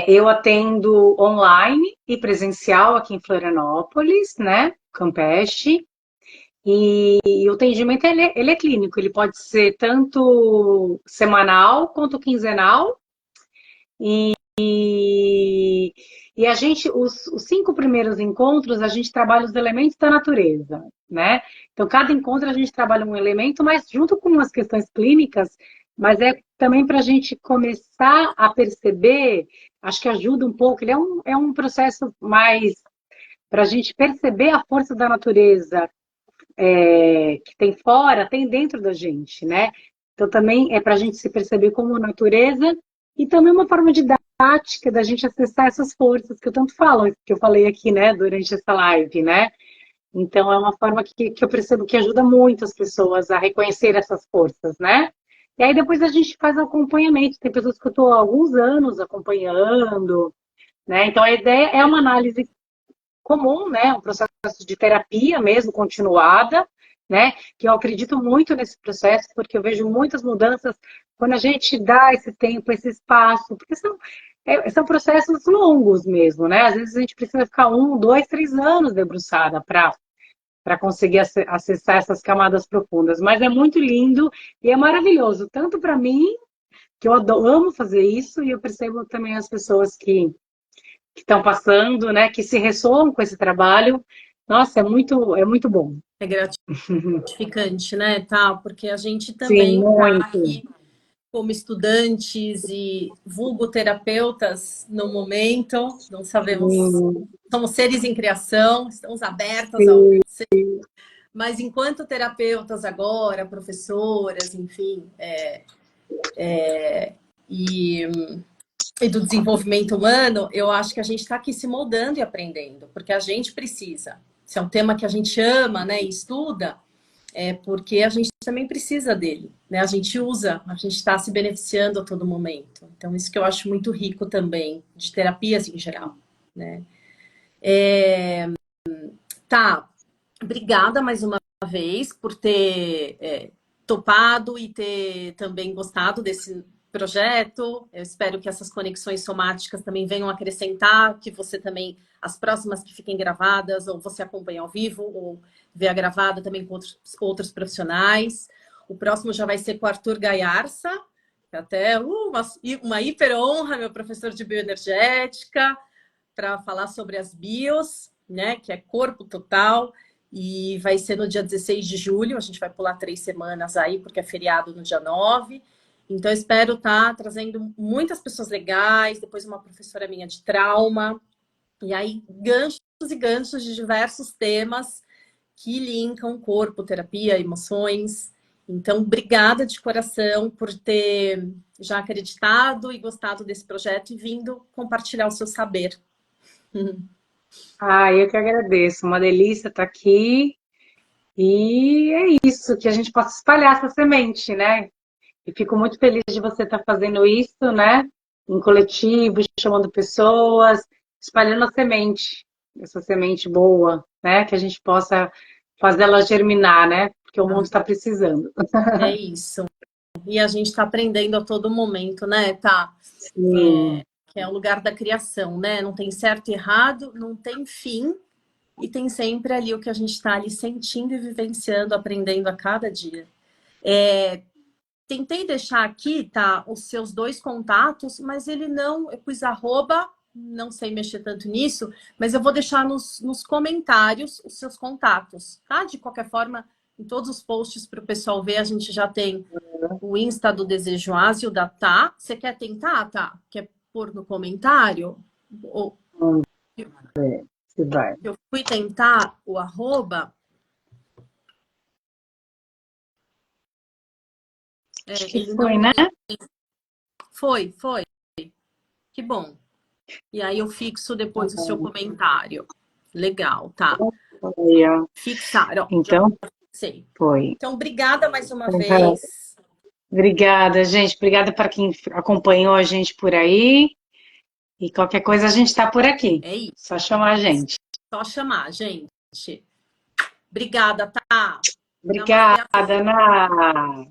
Eu atendo online e presencial aqui em Florianópolis, né? Campeche. E o atendimento ele é clínico, ele pode ser tanto semanal quanto quinzenal. E a gente, os 5 primeiros encontros, a gente trabalha os elementos da natureza, né? Então, cada encontro a gente trabalha um elemento, mas junto com as questões clínicas, mas é também para a gente começar a perceber, acho que ajuda um pouco, ele é um processo mais para a gente perceber a força da natureza que tem fora, tem dentro da gente, né? Então, também é para a gente se perceber como natureza e também uma forma didática da gente acessar essas forças que eu tanto falo, que eu falei aqui, né, durante essa live, né? Então, é uma forma que eu percebo que ajuda muito as pessoas a reconhecer essas forças, né? E aí depois a gente faz o acompanhamento. Tem pessoas que eu estou há alguns anos acompanhando, né? Então, a ideia é uma análise comum, né? Um processo de terapia mesmo, continuada, né? Que eu acredito muito nesse processo, porque eu vejo muitas mudanças quando a gente dá esse tempo, esse espaço, porque são processos longos mesmo, né? Às vezes a gente precisa ficar 1, 2, 3 anos debruçada para conseguir acessar essas camadas profundas. Mas é muito lindo e é maravilhoso, tanto para mim, que eu amo fazer isso, e eu percebo também as pessoas que estão passando, né, que se ressoam com esse trabalho. Nossa, é muito bom. É gratificante, né, tá? Porque a gente Sim, também tá muito. aqui como estudantes e vulgoterapeutas no momento, não sabemos, Sim, somos seres em criação, estamos abertas ao... sim, Mas enquanto terapeutas agora, professoras, enfim, e, e do desenvolvimento humano, eu acho que a gente está aqui se moldando e aprendendo, porque a gente precisa. Se é um tema que a gente ama, né, e estuda, é porque a gente também precisa dele, né? A gente usa, a gente está se beneficiando a todo momento. Então, isso que eu acho muito rico também, de terapias em geral, né? Tá, obrigada mais uma vez por ter topado e ter também gostado desse projeto. Eu espero que essas conexões somáticas também venham acrescentar, que você também, as próximas que fiquem gravadas, ou você acompanhe ao vivo, ou ver a gravada também com outros profissionais. O próximo já vai ser com o Arthur Gaiarsa, que até uma hiper honra, meu professor de bioenergética, para falar sobre as bios, né, que é corpo total, e vai ser no dia 16 de julho, a gente vai pular 3 semanas aí, porque é feriado no dia 9. Então, eu espero estar trazendo muitas pessoas legais, depois uma professora minha de trauma, e aí ganchos e ganchos de diversos temas que linkam corpo, terapia, emoções. Então, obrigada de coração por ter já acreditado e gostado desse projeto e vindo compartilhar o seu saber. Ah, eu que agradeço. Uma delícia estar aqui. E é isso, que a gente possa espalhar essa semente, né? E fico muito feliz de você estar fazendo isso, né? Em coletivo, chamando pessoas, espalhando a semente, essa semente boa, né? Que a gente possa fazer ela germinar, né? Porque o mundo está precisando. É isso. E a gente está aprendendo a todo momento, né, tá? Sim. Que é o lugar da criação, né? Não tem certo e errado, não tem fim, e tem sempre ali o que a gente está ali sentindo e vivenciando, aprendendo a cada dia. Tentei deixar aqui, tá, os seus 2 contatos, mas ele não, eu pus arroba, não sei mexer tanto nisso, mas eu vou deixar nos comentários os seus contatos, tá? De qualquer forma, em todos os posts para o pessoal ver, a gente já tem o Insta do Desejo Ásia, o da Tá. Você quer tentar, Tá? Quer pôr no comentário? Ou- Vamos ver se vai. Eu fui tentar o arroba, Acho que ele foi, não né? vem. Foi. Que bom. E aí eu fixo depois o seu comentário. Legal, tá. Foi, ó. Fixar, ó, já Então, sei. foi. Então, obrigada mais uma Então, vez. obrigada, gente. Obrigada para quem acompanhou a gente por aí. E qualquer coisa a gente está por aqui. É isso. Só chamar a gente. Só chamar, gente. Obrigada, tá? Namastê Obrigada, a todos. Ana.